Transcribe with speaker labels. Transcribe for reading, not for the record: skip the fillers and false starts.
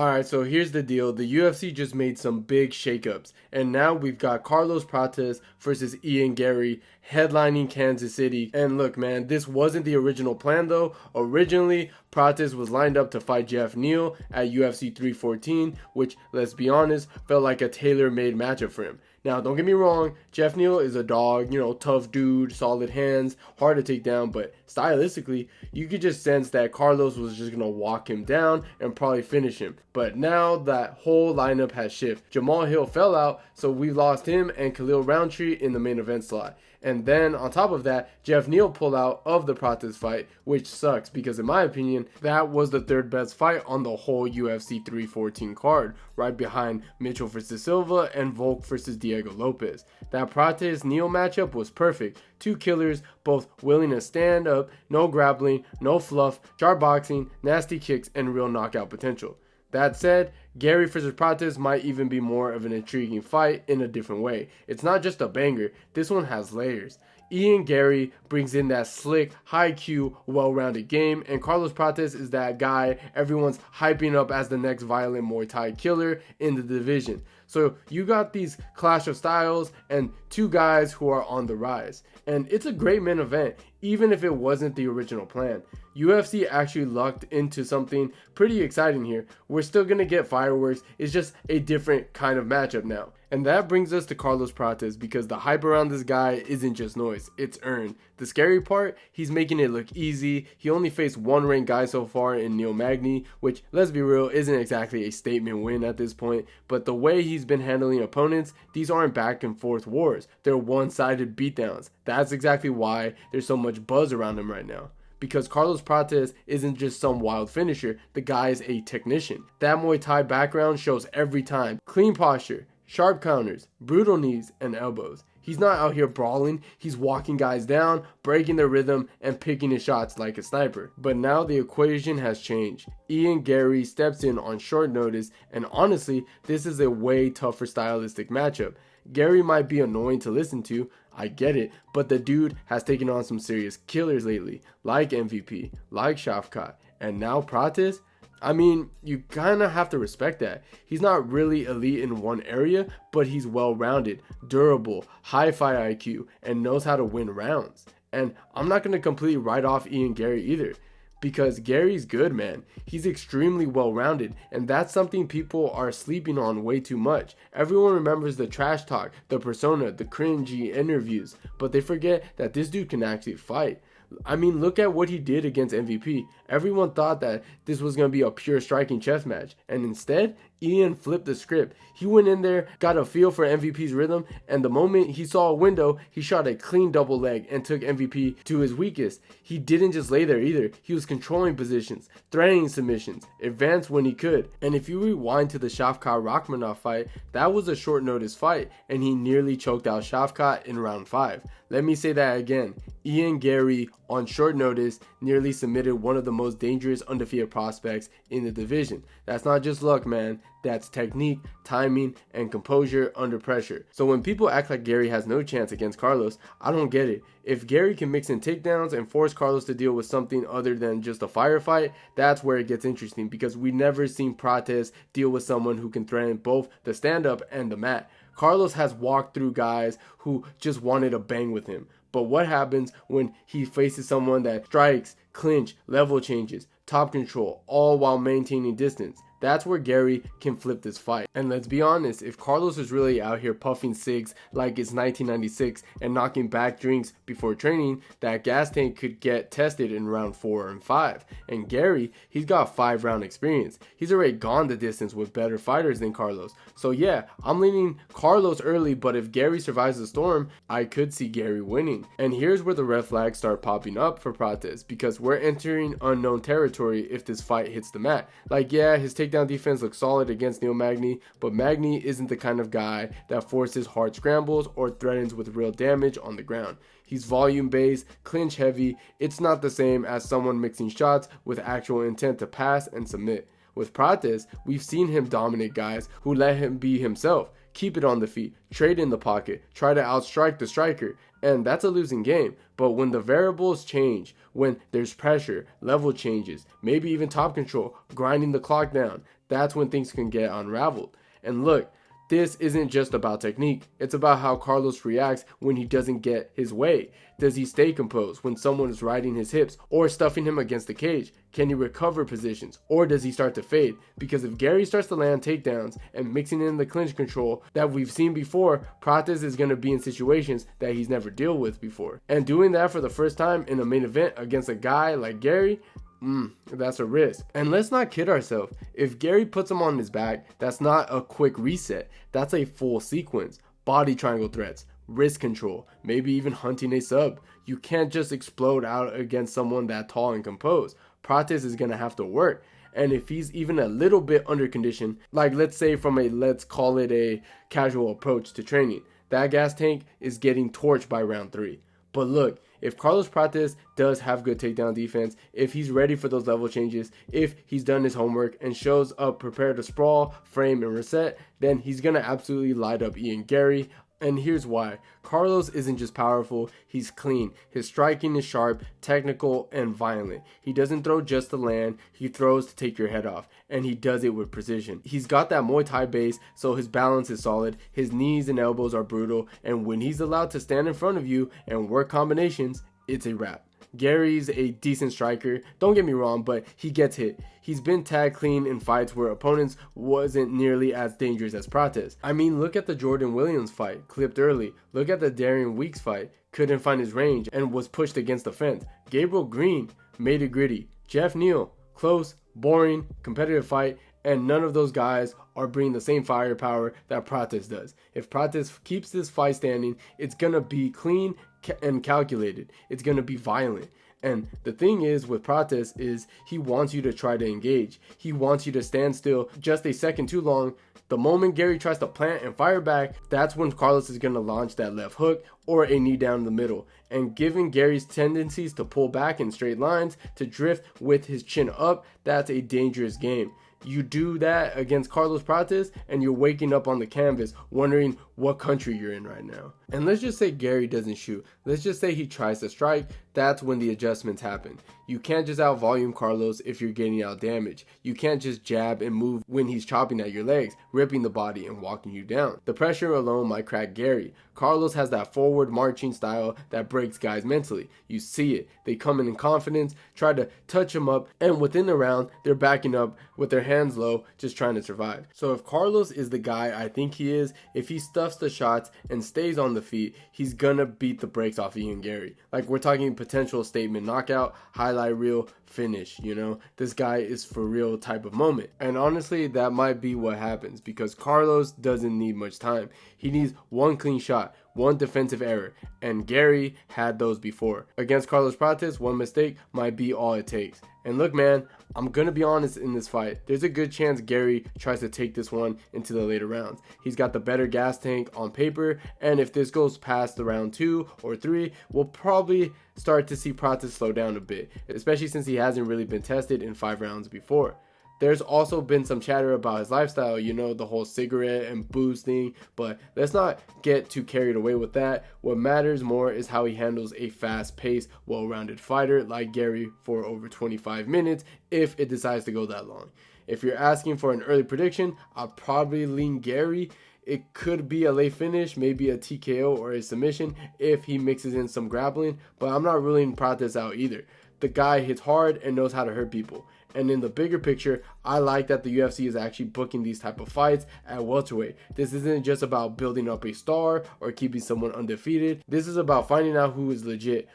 Speaker 1: Alright, so here's the deal. The UFC just made some big shakeups, and now we've got Carlos Prates versus Ian Garry headlining Kansas City. And look, man, this wasn't the original plan though. Originally, Prates was lined up to fight Jeff Neal at UFC 314, which, let's be honest, felt like a tailor-made matchup for him. Now, don't get me wrong, Jeff Neal is a dog, tough dude, solid hands, hard to take down, but stylistically, you could just sense that Carlos was just going to walk him down and probably finish him. But now that whole lineup has shifted. Jamal Hill fell out, so we lost him and Khalil Roundtree in the main event slot. And then on top of that, Jeff Neal pulled out of the Prates fight, which sucks because in my opinion, that was the third best fight on the whole UFC 314 card, right behind Mitchell versus Silva and Volk versus Diego Lopez. That Prates Neal matchup was perfect. Two killers, both willing to stand up, no grappling, no fluff, sharp boxing, nasty kicks, and real knockout potential. That said, Garry versus Prates might even be more of an intriguing fight in a different way. It's not just a banger, this one has layers. Ian Garry brings in that slick, high Q, well-rounded game, and Carlos Prates is that guy everyone's hyping up as the next violent Muay Thai killer in the division. So you got these clash of styles and two guys who are on the rise. And it's a great main event, even if it wasn't the original plan. UFC actually lucked into something pretty exciting here. We're still going to get fireworks, it's just a different kind of matchup now. And that brings us to Carlos Prates, because the hype around this guy isn't just noise, it's earned. The scary part, he's making it look easy. He only faced one ranked guy so far in Neil Magny, which, let's be real, isn't exactly a statement win at this point. But the way he's been handling opponents, these aren't back and forth wars, they're one-sided beatdowns. That's exactly why there's so much buzz around him right now. Because Carlos Prates isn't just some wild finisher, the guy's a technician. That Muay Thai background shows every time. Clean posture, sharp counters, brutal knees, and elbows. He's not out here brawling, he's walking guys down, breaking their rhythm, and picking his shots like a sniper. But now the equation has changed. Ian Garry steps in on short notice, and honestly, this is a way tougher stylistic matchup. Garry might be annoying to listen to, I get it, but the dude has taken on some serious killers lately, like MVP, like Shafkat, and now Prates? I mean, you kinda have to respect that. He's not really elite in one area, but he's well-rounded, durable, high fight IQ, and knows how to win rounds. And I'm not gonna completely write off Ian Garry either, because Gary's good, man. He's extremely well-rounded, and that's something people are sleeping on way too much. Everyone remembers the trash talk, the persona, the cringy interviews, but they forget that this dude can actually fight. I mean, look at what he did against MVP. Everyone thought that this was going to be a pure striking chess match, and instead, Ian flipped the script. He went in there, got a feel for MVP's rhythm, and the moment he saw a window, he shot a clean double leg and took MVP to his weakest. He didn't just lay there either. He was controlling positions, threatening submissions, advanced when he could. And if you rewind to the Shafkat Rakhmonov fight, that was a short notice fight, and he nearly choked out Shafkat in round 5. Let me say that again. Ian Garry, on short notice, nearly submitted one of the most dangerous undefeated prospects in the division. That's not just luck, man. That's technique, timing, and composure under pressure. So when people act like Garry has no chance against Carlos, I don't get it. If Garry can mix in takedowns and force Carlos to deal with something other than just a firefight, that's where it gets interesting, because we never seen Prates deal with someone who can threaten both the stand-up and the mat. Carlos has walked through guys who just wanted to bang with him. But what happens when he faces someone that strikes, clinch, level changes, top control, all while maintaining distance? That's where Garry can flip this fight. And let's be honest, if Carlos is really out here puffing cigs like it's 1996 and knocking back drinks before training, that gas tank could get tested in round 4 and 5. And Garry, he's got 5-round experience. He's already gone the distance with better fighters than Carlos. So yeah, I'm leaning Carlos early, but if Garry survives the storm, I could see Garry winning. And here's where the red flags start popping up for Prates, because we're entering unknown territory if this fight hits the mat. Like, yeah, his takedown defense looks solid against Neil Magny, but Magny isn't the kind of guy that forces hard scrambles or threatens with real damage on the ground. He's volume based, clinch heavy. It's not the same as someone mixing shots with actual intent to pass and submit. With Prates, we've seen him dominate guys who let him be himself, keep it on the feet, trade in the pocket, try to outstrike the striker, and that's a losing game. But when the variables change, when there's pressure, level changes, maybe even top control, grinding the clock down, that's when things can get unraveled. And look, this isn't just about technique. It's about how Carlos reacts when he doesn't get his way. Does he stay composed when someone is riding his hips or stuffing him against the cage? Can he recover positions, or does he start to fade? Because if Garry starts to land takedowns and mixing in the clinch control that we've seen before, Prates is going to be in situations that he's never dealt with before. And doing that for the first time in a main event against a guy like Garry, that's a risk. And let's not kid ourselves. If Garry puts him on his back, that's not a quick reset. That's a full sequence. Body triangle threats, wrist control, maybe even hunting a sub. You can't just explode out against someone that tall and composed. Prates is going to have to work. And if he's even a little bit under condition, like let's say from a, let's call it a casual approach to training, that gas tank is getting torched by round 3. But look, if Carlos Prates does have good takedown defense, if he's ready for those level changes, if he's done his homework and shows up prepared to sprawl, frame, and reset, then he's going to absolutely light up Ian Garry. And here's why. Carlos isn't just powerful, he's clean. His striking is sharp, technical, and violent. He doesn't throw just to land, he throws to take your head off. And he does it with precision. He's got that Muay Thai base, so his balance is solid, his knees and elbows are brutal, and when he's allowed to stand in front of you and work combinations, it's a wrap. Garry's a decent striker, don't get me wrong, but he gets hit. He's been tagged clean in fights where opponents wasn't nearly as dangerous as Prates. I mean, look at the Jordan Williams fight, clipped early. Look at the Darian Weeks fight, couldn't find his range and was pushed against the fence. Gabriel Green made it gritty. Jeff Neal, close, boring, competitive fight, and none of those guys are bringing the same firepower that Prates does. If Prates keeps this fight standing, it's gonna be clean and calculated. It's gonna be violent. And the thing is with Prates is he wants you to try to engage. He wants you to stand still just a second too long. The moment Garry tries to plant and fire back, that's when Carlos is going to launch that left hook or a knee down the middle. And given Garry's tendencies to pull back in straight lines, to drift with his chin up, that's a dangerous game. You do that against Carlos Prates and you're waking up on the canvas wondering what country you're in right now. And let's just say Garry doesn't shoot. Let's just say he tries to strike. That's when the adjustments happen. You can't just out volume Carlos if you're getting out damage. You can't just jab and move when he's chopping at your legs, ripping the body and walking you down. The pressure alone might crack Garry. Carlos has that forward marching style that breaks guys mentally. You see it. They come in confidence, try to touch him up, and within the round, they're backing up with their hands low, just trying to survive. So if Carlos is the guy I think he is, if he stuffs the shots and stays on the feet, he's gonna beat the brakes off Ian Garry. Like, we're talking potential statement knockout, highlight reel, finish, you know? This guy is for real type of moment. And honestly, that might be what happens because Carlos doesn't need much time. He needs one clean shot, one defensive error, and Garry had those before. Against Carlos Prates, one mistake might be all it takes. And look, man, I'm gonna be honest in this fight. There's a good chance Garry tries to take this one into the later rounds. He's got the better gas tank on paper, and if this goes past the round 2 or 3, we'll probably start to see Prates slow down a bit, especially since he hasn't really been tested in 5 rounds before. There's also been some chatter about his lifestyle, you know, the whole cigarette and booze thing, but let's not get too carried away with that. What matters more is how he handles a fast-paced, well-rounded fighter like Garry for over 25 minutes if it decides to go that long. If you're asking for an early prediction, I'll probably lean Garry. It could be a late finish, maybe a TKO or a submission if he mixes in some grappling, but I'm not ruling Prates out either. The guy hits hard and knows how to hurt people. And in the bigger picture, I like that the UFC is actually booking these type of fights at welterweight. This isn't just about building up a star or keeping someone undefeated. This is about finding out who is legit.